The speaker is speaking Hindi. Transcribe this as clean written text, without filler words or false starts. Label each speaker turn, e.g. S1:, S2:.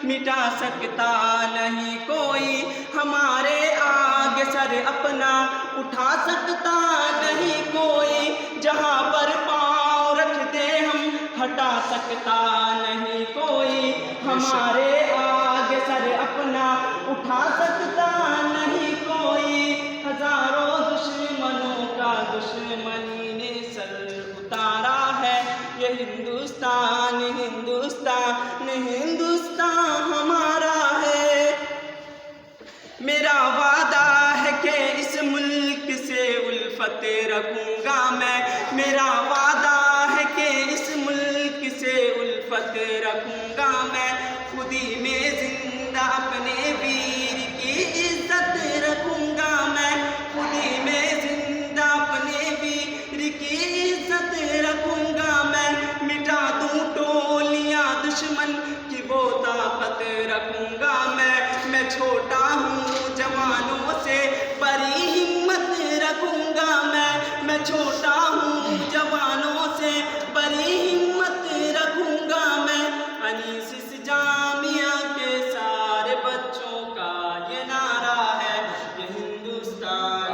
S1: मिटा सकता नहीं कोई, हमारे आगे सर अपना उठा सकता नहीं कोई, जहाँ पर पाँव रख दे हम हटा सकता नहीं कोई, हमारे आगे सर अपना उठा सकता नहीं कोई। हजारों दुश्मनों का दुश्मनी ने सर उतारा है, ये हिंदुस्तान हिंदुस्तान हिंदुस्तान हमारा है। मेरा वादा है कि इस मुल्क से उल्फत रखूंगा मैं, मेरा वादा है कि इस मुल्क से उल्फत रखूंगा मैं, खुदी में जिंदा अपने वीर की इज्जत रखूंगा मैं, खुदी में जिंदा अपने वीर की इज्जत रखूंगा मैं, मिटा दूं टोलियां दुश्मन की वो ताकत रखूंगा मैं छोटा हूँ जवानों से बड़ी हिम्मत रखूंगा मैं छोटा हूँ जवानों से बड़ी हिम्मत रखूंगा मैं। अनीस जामिया के सारे बच्चों का ये नारा है, ये हिंदुस्तान